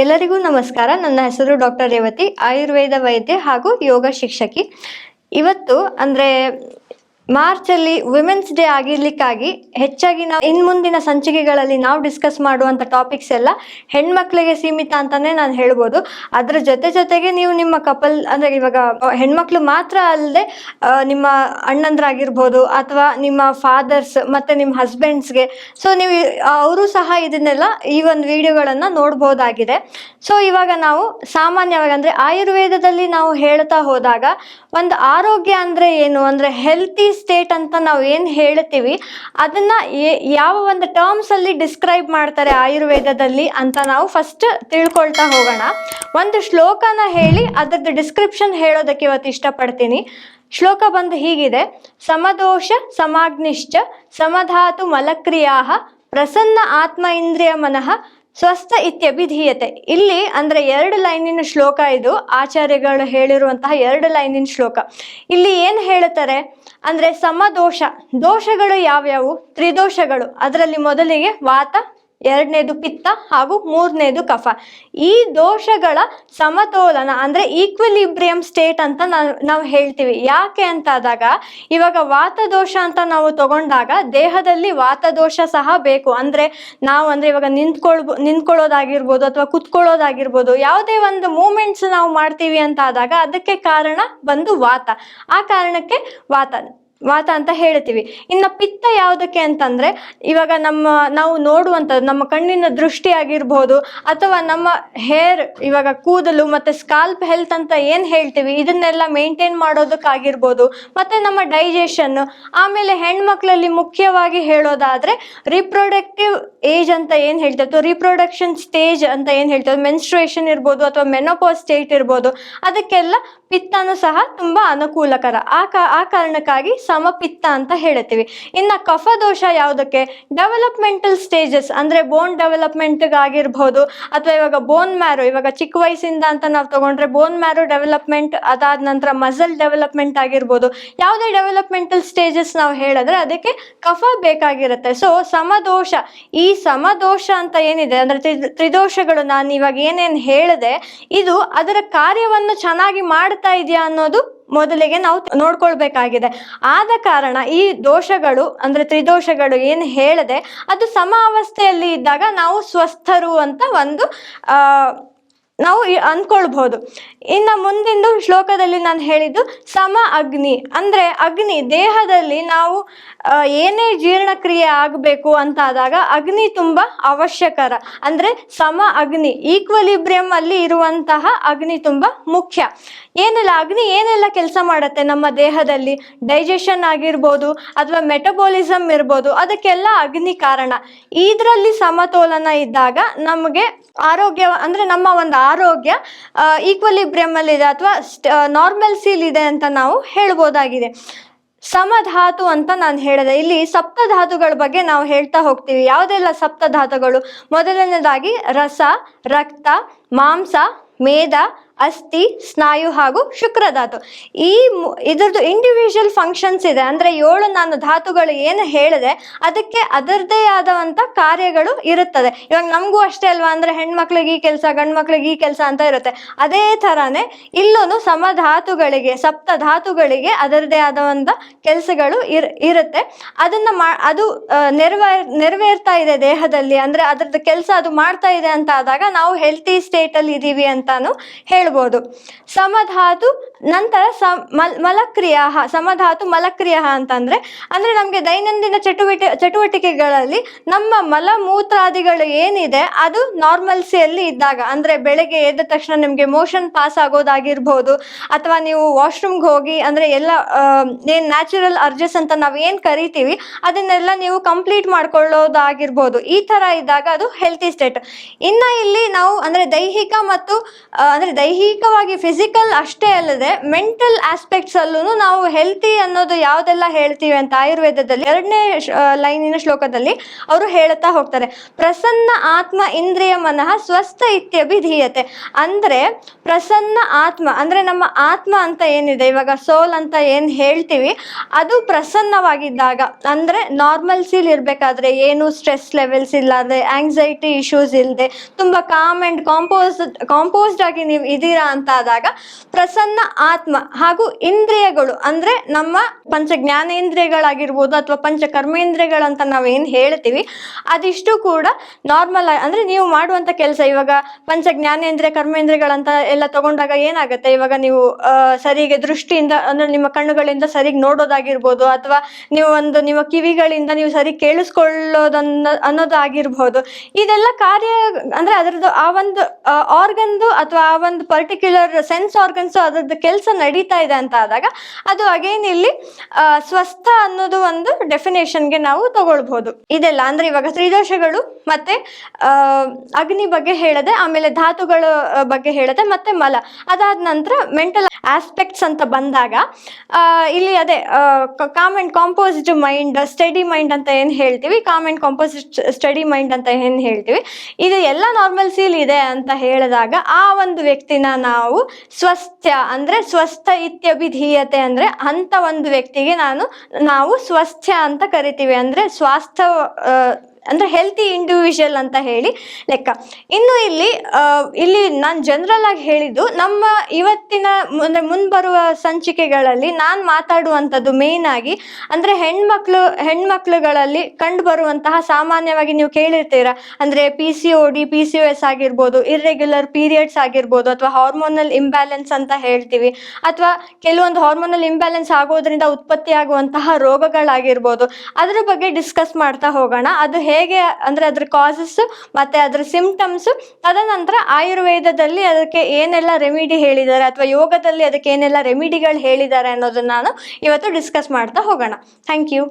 ಎಲ್ಲರಿಗೂ ನಮಸ್ಕಾರ. ನನ್ನ ಹೆಸರು ಡಾಕ್ಟರ್ ರೇವತಿ, ಆಯುರ್ವೇದ ವೈದ್ಯೆ ಹಾಗೂ ಯೋಗ ಶಿಕ್ಷಕಿ. ಇವತ್ತು ಅಂದ್ರೆ ಮಾರ್ಚಲ್ಲಿ ವುಮೆನ್ಸ್ ಡೇ ಆಗಿರ್ಲಿಕ್ಕಾಗಿ ಹೆಚ್ಚಾಗಿ ನಾವು ಮುಂದಿನ ಸಂಚಿಕೆಗಳಲ್ಲಿ ನಾವು ಡಿಸ್ಕಸ್ ಮಾಡುವಂಥ ಟಾಪಿಕ್ಸ್ ಎಲ್ಲ ಹೆಣ್ಮಕ್ಳಿಗೆ ಸೀಮಿತ ಅಂತಾನೆ ನಾನು ಹೇಳ್ಬೋದು. ಅದ್ರ ಜೊತೆಗೆ ನೀವು ನಿಮ್ಮ ಕಪಲ್ ಅಂದ್ರೆ ಇವಾಗ ಹೆಣ್ಮಕ್ಳು ಮಾತ್ರ ಅಲ್ಲದೆ ನಿಮ್ಮ ಅಣ್ಣಂದ್ರಾಗಿರ್ಬೋದು ಅಥವಾ ನಿಮ್ಮ ಫಾದರ್ಸ್ ಮತ್ತೆ ನಿಮ್ಮ ಹಸ್ಬೆಂಡ್ಸ್ಗೆ, ಸೊ ನೀವು ಅವರು ಸಹ ಇದನ್ನೆಲ್ಲ ಈ ಒಂದು ವಿಡಿಯೋಗಳನ್ನ ನೋಡ್ಬೋದಾಗಿದೆ. ಸೊ ಇವಾಗ ನಾವು ಸಾಮಾನ್ಯವಾಗಿ ಅಂದ್ರೆ ಆಯುರ್ವೇದದಲ್ಲಿ ನಾವು ಹೇಳ್ತಾ ಹೋದಾಗ ಒಂದು ಆರೋಗ್ಯ ಅಂದ್ರೆ ಏನು ಅಂದ್ರೆ ಹೆಲ್ತಿ ಸ್ಟೇಟ್ ಅಂತ ನಾವು ಏನ್ ಹೇಳ್ತೀವಿ ಅದನ್ನ ಯಾವ ಒಂದು ಟರ್ಮ್ಸ್ ಅಲ್ಲಿ ಡಿಸ್ಕ್ರೈಬ್ ಮಾಡ್ತಾರೆ ಆಯುರ್ವೇದದಲ್ಲಿ ಅಂತ ನಾವು ಫಸ್ಟ್ ತಿಳ್ಕೊಳ್ತಾ ಹೋಗೋಣ. ಒಂದು ಶ್ಲೋಕನ ಹೇಳಿ ಅದರದ್ದು ಡಿಸ್ಕ್ರಿಪ್ಷನ್ ಹೇಳೋದಕ್ಕೆ ಇವತ್ತು ಇಷ್ಟಪಡ್ತೀನಿ. ಶ್ಲೋಕ ಬಂದು ಹೀಗಿದೆ: ಸಮದೋಷ ಸಮಾಗ್ನಿಶ್ಚ ಸಮಧಾತು ಮಲಕ್ರಿಯಾ ಪ್ರಸನ್ನ ಆತ್ಮ ಇಂದ್ರಿಯ ಮನಃ ಸ್ವಸ್ಥ ಇತ್ಯಭಿಧೀಯತೆ. ಇಲ್ಲಿ ಅಂದ್ರೆ 2 ಲೈನಿನ ಶ್ಲೋಕ, ಇದು ಆಚಾರ್ಯಗಳು ಹೇಳಿರುವಂತಹ 2 ಲೈನಿನ ಶ್ಲೋಕ. ಇಲ್ಲಿ ಏನ್ ಹೇಳ್ತಾರೆ ಅಂದ್ರೆ ದೋಷಗಳು ಯಾವ್ಯಾವು? ತ್ರಿದೋಷಗಳು. ಅದರಲ್ಲಿ ಮೊದಲಿಗೆ ವಾತ, 2ನೇದು ಪಿತ್ತ ಹಾಗೂ 3ನೇದು ಕಫ. ಈ ದೋಷಗಳ ಸಮತೋಲನ ಅಂದ್ರೆ ಈಕ್ವಿಲಿಬ್ರಿಯಂ ಸ್ಟೇಟ್ ಅಂತ ನಾವು ಹೇಳ್ತೀವಿ. ಯಾಕೆ ಅಂತ ಆದಾಗ, ಇವಾಗ ವಾತದೋಷ ಅಂತ ನಾವು ತಗೊಂಡಾಗ ದೇಹದಲ್ಲಿ ವಾತದೋಷ ಸಹ ಬೇಕು. ಅಂದ್ರೆ ನಾವು ಅಂದ್ರೆ ಇವಾಗ ನಿಂತ್ಕೊಳ್ಳೋದಾಗಿರ್ಬೋದು ಅಥವಾ ಕುತ್ಕೊಳ್ಳೋದಾಗಿರ್ಬೋದು, ಯಾವುದೇ ಒಂದು ಮೂಮೆಂಟ್ಸ್ ನಾವು ಮಾಡ್ತೀವಿ ಅಂತ ಆದಾಗ ಅದಕ್ಕೆ ಕಾರಣ ಬಂದು ವಾತ. ಆ ಕಾರಣಕ್ಕೆ ವಾತ ಅಂತ ಹೇಳ್ತೀವಿ. ಇನ್ನು ಪಿತ್ತ ಯಾವುದಕ್ಕೆ ಅಂತಂದ್ರೆ, ಇವಾಗ ನಾವು ನೋಡುವಂಥದ್ದು ನಮ್ಮ ಕಣ್ಣಿನ ದೃಷ್ಟಿ ಆಗಿರ್ಬೋದು ಅಥವಾ ನಮ್ಮ ಹೇರ್, ಇವಾಗ ಕೂದಲು ಮತ್ತೆ ಸ್ಕಾಲ್ಪ್ ಹೆಲ್ತ್ ಅಂತ ಏನ್ ಹೇಳ್ತೀವಿ, ಇದನ್ನೆಲ್ಲ ಮೇಂಟೈನ್ ಮಾಡೋದಕ್ಕಾಗಿರ್ಬೋದು. ಮತ್ತೆ ನಮ್ಮ ಡೈಜೆಷನ್, ಆಮೇಲೆ ಹೆಣ್ಮಕ್ಳಲ್ಲಿ ಮುಖ್ಯವಾಗಿ ಹೇಳೋದಾದ್ರೆ ರಿಪ್ರೊಡಕ್ಟಿವ್ ಏಜ್ ಅಂತ ಏನ್ ಹೇಳ್ತೇವೆ ಅಥವಾ ರಿಪ್ರೊಡಕ್ಷನ್ ಸ್ಟೇಜ್ ಅಂತ ಏನ್ ಹೇಳ್ತೇವೆ, ಮೆನ್ಸ್ಟ್ರುಯೇಷನ್ ಇರ್ಬೋದು ಅಥವಾ ಮೆನೋಪಾಸ್ ಸ್ಟೇಟ್ ಇರ್ಬೋದು, ಅದಕ್ಕೆಲ್ಲ ಪಿತ್ತನೂ ಸಹ ತುಂಬಾ ಅನುಕೂಲಕರ. ಆ ಕಾರಣಕ್ಕಾಗಿ ಸಮಪಿತ್ತ ಅಂತ ಹೇಳ್ತೀವಿ. ಇನ್ನು ಕಫ ದೋಷ ಯಾವುದಕ್ಕೆ? ಡೆವಲಪ್ಮೆಂಟಲ್ ಸ್ಟೇಜಸ್ ಅಂದ್ರೆ ಬೋನ್ ಡೆವಲಪ್ಮೆಂಟ್ ಆಗಿರ್ಬೋದು ಅಥವಾ ಇವಾಗ ಬೋನ್ ಮ್ಯಾರೋ, ಇವಾಗ ಚಿಕ್ಕ ವಯಸ್ಸಿಂದ ಅಂತ ನಾವು ತಗೊಂಡ್ರೆ ಬೋನ್ ಮ್ಯಾರೋ ಡೆವಲಪ್ಮೆಂಟ್, ಅದಾದ ನಂತರ ಮಸಲ್ ಡೆವಲಪ್ಮೆಂಟ್ ಆಗಿರ್ಬೋದು, ಯಾವುದೇ ಡೆವಲಪ್ಮೆಂಟಲ್ ಸ್ಟೇಜಸ್ ನಾವು ಹೇಳಿದ್ರೆ ಅದಕ್ಕೆ ಕಫ ಬೇಕಾಗಿರುತ್ತೆ. ಸೊ ಈ ಸಮದೋಷ ಅಂತ ಏನಿದೆ ಅಂದ್ರೆ ತ್ರಿದೋಷಗಳು, ನಾನು ಇವಾಗ ಏನೇನ್ ಹೇಳಿದೆ ಇದು ಅದರ ಕಾರ್ಯವನ್ನು ಚೆನ್ನಾಗಿ ಮಾಡ್ತಾ ಇದೆಯಾ ಅನ್ನೋದು ಮೊದಲಿಗೆ ನಾವು ನೋಡ್ಕೊಳ್ಬೇಕಾಗಿದೆ. ಆದ ಕಾರಣ ಈ ದೋಷಗಳು ಅಂದ್ರೆ ತ್ರಿದೋಷಗಳು ಏನ್ ಹೇಳಿದೆ ಅದು ಸಮ ಅವಸ್ಥೆಯಲ್ಲಿ ಇದ್ದಾಗ ನಾವು ಸ್ವಸ್ಥರು ಅಂತ ಒಂದು ನಾವು ಅನ್ಕೊಳ್ಬಹುದು. ಇನ್ನು ಮುಂದಿಂದು ಶ್ಲೋಕದಲ್ಲಿ ನಾನು ಹೇಳಿದ್ದು ಸಮ ಅಗ್ನಿ ಅಂದ್ರೆ ಅಗ್ನಿ ದೇಹದಲ್ಲಿ ನಾವು ಏನೇ ಜೀರ್ಣಕ್ರಿಯೆ ಆಗಬೇಕು ಅಂತ ಆದಾಗ ಅಗ್ನಿ ತುಂಬಾ ಅವಶ್ಯಕರ. ಅಂದ್ರೆ ಸಮ ಅಗ್ನಿ, ಈಕ್ವಲಿಬ್ರಿಯಂ ಅಲ್ಲಿ ಇರುವಂತಹ ಅಗ್ನಿ ತುಂಬಾ ಮುಖ್ಯ. ಅಗ್ನಿ ಏನೆಲ್ಲ ಕೆಲಸ ಮಾಡುತ್ತೆ ನಮ್ಮ ದೇಹದಲ್ಲಿ? ಡೈಜೆಷನ್ ಆಗಿರ್ಬೋದು ಅಥವಾ ಮೆಟಬಾಲಿಸಮ್ ಇರ್ಬೋದು, ಅದಕ್ಕೆಲ್ಲ ಅಗ್ನಿ ಕಾರಣ. ಇದರಲ್ಲಿ ಸಮತೋಲನ ಇದ್ದಾಗ ನಮಗೆ ಆರೋಗ್ಯ ಅಂದ್ರೆ ನಮ್ಮ ಒಂದು ಆರೋಗ್ಯ ಈಕ್ವಲಿಬ್ರಿಯಂ ಅಲ್ಲಿ ಇದೆ ಅಥವಾ ನಾರ್ಮಲ್ಸಿಲ್ ಇದೆ ಅಂತ ನಾವು ಹೇಳ್ಬೋದಾಗಿದೆ. ಸಮಧಾತು ಅಂತ ನಾನು ಹೇಳಿದೆ. ಇಲ್ಲಿ ಸಪ್ತಧಾತುಗಳ ಬಗ್ಗೆ ನಾವು ಹೇಳ್ತಾ ಹೋಗ್ತೀವಿ. ಯಾವುದೆಲ್ಲ ಸಪ್ತಧಾತುಗಳು? ಮೊದಲನೇದಾಗಿ ರಸ, ರಕ್ತ, ಮಾಂಸ, ಮೇದ, ಅಸ್ಥಿ, ಸ್ನಾಯು ಹಾಗೂ ಶುಕ್ರಧಾತು. ಇದ್ರದ್ದು ಇಂಡಿವಿಜುವಲ್ ಫಂಕ್ಷನ್ಸ್ ಇದೆ. ಅಂದ್ರೆ 7 ನಾನು ಧಾತುಗಳು ಏನು ಹೇಳಿದೆ ಅದಕ್ಕೆ ಅದರದೇ ಆದಂತ ಕಾರ್ಯಗಳು ಇರುತ್ತದೆ. ಇವಾಗ ನಮಗೂ ಅಷ್ಟೇ ಅಲ್ವಾ, ಅಂದ್ರೆ ಹೆಣ್ಮಕ್ಳಿಗೆ ಈ ಕೆಲಸ, ಗಂಡ್ ಮಕ್ಳಿಗೆ ಈ ಕೆಲಸ ಅಂತ ಇರುತ್ತೆ. ಅದೇ ತರಾನೇ ಇಲ್ಲೂ ಸಮಧಾತುಗಳಿಗೆ, ಸಪ್ತಧಾತುಗಳಿಗೆ ಅದರದೇ ಆದಂತ ಕೆಲಸಗಳು ಇರುತ್ತೆ. ಅದು ನೆರವೇರ್ತಾ ಇದೆ ದೇಹದಲ್ಲಿ, ಅಂದ್ರೆ ಅದ್ರದ್ದು ಕೆಲಸ ಅದು ಮಾಡ್ತಾ ಇದೆ ಅಂತ ಆದಾಗ ನಾವು ಹೆಲ್ತಿ ಸ್ಟೇಟ್ ಅಲ್ಲಿ ಇದೀವಿ ಅಂತಾನು ಹೇಳ್ಬೋದು. ಸಮಧಾತು ನಂತರ ಸಮಧಾತು ಮಲಕ್ರಿಯ ಅಂತಂದ್ರೆ ನಮ್ಗೆ ದೈನಂದಿನ ಚಟುವಟಿಕೆಗಳಲ್ಲಿ ನಮ್ಮ ಮಲಮೂತ್ರಾದಿಗಳು ಏನಿದೆ ಅದು ನಾರ್ಮಲ್ಸಿಯಲ್ಲಿ ಇದ್ದಾಗ, ಅಂದ್ರೆ ಬೆಳಗ್ಗೆ ಎದ್ದ ತಕ್ಷಣ ನಿಮ್ಗೆ ಮೋಷನ್ ಪಾಸ್ ಆಗೋದಾಗಿರ್ಬೋದು ಅಥವಾ ನೀವು ವಾಶ್ರೂಮ್ಗೆ ಹೋಗಿ ಅಂದ್ರೆ ಎಲ್ಲ ಏನ್ ನ್ಯಾಚುರಲ್ ಅರ್ಜಸ್ ಅಂತ ನಾವ್ ಏನ್ ಕರಿತೀವಿ ಅದನ್ನೆಲ್ಲ ನೀವು ಕಂಪ್ಲೀಟ್ ಮಾಡ್ಕೊಳ್ಳೋದಾಗಿರ್ಬೋದು. ಈ ತರ ಇದ್ದಾಗ ಅದು ಹೆಲ್ತಿ ಸ್ಟೇಟ್. ಇನ್ನ ಇಲ್ಲಿ ನಾವು ಅಂದ್ರೆ ದೈಹಿಕ ದೈಹಿಕವಾಗಿ ಫಿಸಿಕಲ್ ಅಷ್ಟೇ ಅಲ್ಲದೆ ಮೆಂಟಲ್ ಆಸ್ಪೆಕ್ಟ್ಸ್ ಅಲ್ಲೂ ನಾವು ಹೆಲ್ತಿ ಅನ್ನೋದು ಯಾವ್ದೆಲ್ಲ ಹೇಳ್ತೀವಿ ಅಂತ ಆಯುರ್ವೇದದಲ್ಲಿ 2ನೇ ಲೈನಿನ ಶ್ಲೋಕದಲ್ಲಿ ಅವರು ಹೇಳ್ತಾ ಹೋಗ್ತಾರೆ. ಪ್ರಸನ್ನ ಆತ್ಮ ಇಂದ್ರಿಯ ಮನಃ ಸ್ವಸ್ಥ ಇತ್ಯಭಿಧೀಯತೆ. ಅಂದ್ರೆ ಪ್ರಸನ್ನ ಆತ್ಮ ಅಂದ್ರೆ ನಮ್ಮ ಆತ್ಮ ಅಂತ ಏನಿದೆ, ಇವಾಗ ಸೋಲ್ ಅಂತ ಏನ್ ಹೇಳ್ತೀವಿ, ಅದು ಪ್ರಸನ್ನವಾಗಿದ್ದಾಗ ಅಂದ್ರೆ ನಾರ್ಮಲ್ಸಿಲ್ ಇರ್ಬೇಕಾದ್ರೆ, ಏನು ಸ್ಟ್ರೆಸ್ ಲೆವೆಲ್ಸ್ ಇಲ್ಲಾರ್ದೆ, ಆಂಗ್ಸೈಟಿ ಇಶ್ಯೂಸ್ ಇಲ್ಲದೆ ತುಂಬಾ ಕಾಮ್ ಅಂಡ್ ಕಾಂಪೋಸ್ಡ್ ಆಗಿ ನೀವು ಇದೀರಾ ಅಂತ ಆದಾಗ ಪ್ರಸನ್ನ ಆತ್ಮ ಹಾಗೂ ಇಂದ್ರಿಯಗಳು ಅಂದ್ರೆ ನಮ್ಮ ಪಂಚ ಜ್ಞಾನೇಂದ್ರಿಯಗಳಾಗಿರ್ಬೋದು ಅಥವಾ ಪಂಚ ಕರ್ಮೇಂದ್ರಿಯಗಳಂತ ನಾವೇನ್ ಹೇಳ್ತೀವಿ ಅದಿಷ್ಟು ಕೂಡ ನಾರ್ಮಲ್ ಅಂದ್ರೆ ನೀವು ಮಾಡುವಂತ ಕೆಲಸ, ಇವಾಗ ಪಂಚ ಜ್ಞಾನೇಂದ್ರಿಯ ಕರ್ಮೇಂದ್ರಿಯಗಳಂತ ಎಲ್ಲ ತಗೊಂಡಾಗ ಏನಾಗುತ್ತೆ, ಇವಾಗ ನೀವು ಸರಿಗೆ ದೃಷ್ಟಿಯಿಂದ ಅಂದ್ರೆ ನಿಮ್ಮ ಕಣ್ಣುಗಳಿಂದ ಸರಿಗೆ ನೋಡೋದಾಗಿರ್ಬೋದು, ಅಥವಾ ನೀವು ನಿಮ್ಮ ಕಿವಿಗಳಿಂದ ನೀವು ಸರಿ ಅನ್ನೋದಾಗಿರ್ಬೋದು. ಇದೆಲ್ಲ ಕಾರ್ಯ ಅಂದ್ರೆ ಅದರದ್ದು ಆ ಒಂದು ಆರ್ಗನ್ದು ಅಥವಾ ಆ ಒಂದು ಪರ್ಟಿಕ್ಯುಲರ್ ಸೆನ್ಸ್ ಆರ್ಗನ್ಸ್ ಅದ್ರದ್ದು ಕೆಲಸ ನಡೀತಾ ಇದೆ ಅಂತ ಆದಾಗ ಅದು ಅಗೇನ್ ಇಲ್ಲಿ ಸ್ವಸ್ಥ ಅನ್ನೋದು ಒಂದು ಡೆಫಿನೇಷನ್ಗೆ ನಾವು ತಗೊಳ್ಬಹುದು. ಇದೆಲ್ಲ ಅಂದ್ರೆ ಇವಾಗ ತ್ರಿದೋಷಗಳು ಮತ್ತೆ ಅಗ್ನಿ ಬಗ್ಗೆ ಹೇಳದೆ, ಆಮೇಲೆ ಧಾತುಗಳ ಬಗ್ಗೆ ಹೇಳದೆ, ಮತ್ತೆ ಮಲ, ಅದಾದ ನಂತರ ಮೆಂಟಲ್ ಆಸ್ಪೆಕ್ಟ್ಸ್ ಅಂತ ಬಂದಾಗ ಇಲ್ಲಿ ಅದೇ calm and composed mind, study mind ಅಂತ ಏನ್ ಹೇಳ್ತೀವಿ, calm and composite study mind ಅಂತ ಏನ್ ಹೇಳ್ತೀವಿ, ಇದು ಎಲ್ಲ ನಾರ್ಮಲ್ಸಿಲ್ ಇದೆ ಅಂತ ಹೇಳಿದಾಗ ಆ ಒಂದು ವ್ಯಕ್ತಿನ ನಾವು ಸ್ವಸ್ಥ್ಯ ಅಂದ್ರೆ ಸ್ವಸ್ಥ ಇತ್ಯಭಿಧೀಯತೆ ಅಂದ್ರೆ ಅಂತ ಒಂದು ವ್ಯಕ್ತಿಗೆ ನಾವು ಸ್ವಸ್ಥ್ಯ ಅಂತ ಕರಿತೀವಿ. ಅಂದ್ರೆ ಸ್ವಾಸ್ಥ್ಯ ಅಂದ್ರೆ ಹೆಲ್ತಿ ಇಂಡಿವಿಜುವಲ್ ಅಂತ ಹೇಳಿ ಲೆಕ್ಕ. ಇನ್ನು ಇಲ್ಲಿ ನಾನು ಜನರಲ್ ಆಗಿ ಹೇಳಿದ್ದು ನಮ್ಮ ಇವತ್ತಿನ ಅಂದ್ರೆ ಮುಂಬರುವ ಸಂಚಿಕೆಗಳಲ್ಲಿ ನಾನು ಮಾತಾಡುವಂಥದ್ದು ಮೇನ್ ಆಗಿ ಅಂದ್ರೆ ಹೆಣ್ಮಕ್ಳುಗಳಲ್ಲಿ ಕಂಡು ಬರುವಂತಹ ಸಾಮಾನ್ಯವಾಗಿ ನೀವು ಕೇಳಿರ್ತೀರ ಅಂದ್ರೆ PCOD, PCOS ಆಗಿರ್ಬೋದು, ಇರ್ರೆಗ್ಯುಲರ್ ಪೀರಿಯಡ್ಸ್ ಆಗಿರ್ಬೋದು, ಅಥವಾ ಹಾರ್ಮೋನಲ್ ಇಂಬ್ಯಾಲೆನ್ಸ್ ಅಂತ ಹೇಳ್ತೀವಿ, ಅಥವಾ ಕೆಲವೊಂದು ಹಾರ್ಮೋನಲ್ ಇಂಬ್ಯಾಲೆನ್ಸ್ ಆಗೋದ್ರಿಂದ ಉತ್ಪತ್ತಿ ಆಗುವಂತಹ ರೋಗಗಳಾಗಿರ್ಬೋದು, ಅದ್ರ ಬಗ್ಗೆ ಡಿಸ್ಕಸ್ ಮಾಡ್ತಾ ಹೋಗೋಣ. ಅದು ಹೇಗೆ ಅಂದ್ರೆ ಅದ್ರ ಕಾಸಸ್ ಮತ್ತೆ ಅದ್ರ ಸಿಂಪ್ಟಮ್ಸ್, ತದನಂತರ ಆಯುರ್ವೇದದಲ್ಲಿ ಅದಕ್ಕೆ ಏನೆಲ್ಲ ರೆಮಿಡಿ ಹೇಳಿದ್ದಾರೆ ಅಥವಾ ಯೋಗದಲ್ಲಿ ಅದಕ್ಕೆ ಏನೆಲ್ಲ ರೆಮಿಡಿಗಳು ಹೇಳಿದ್ದಾರೆ ಅನ್ನೋದನ್ನ ನಾನು ಇವತ್ತು ಡಿಸ್ಕಸ್ ಮಾಡ್ತಾ ಹೋಗೋಣ. Thank you.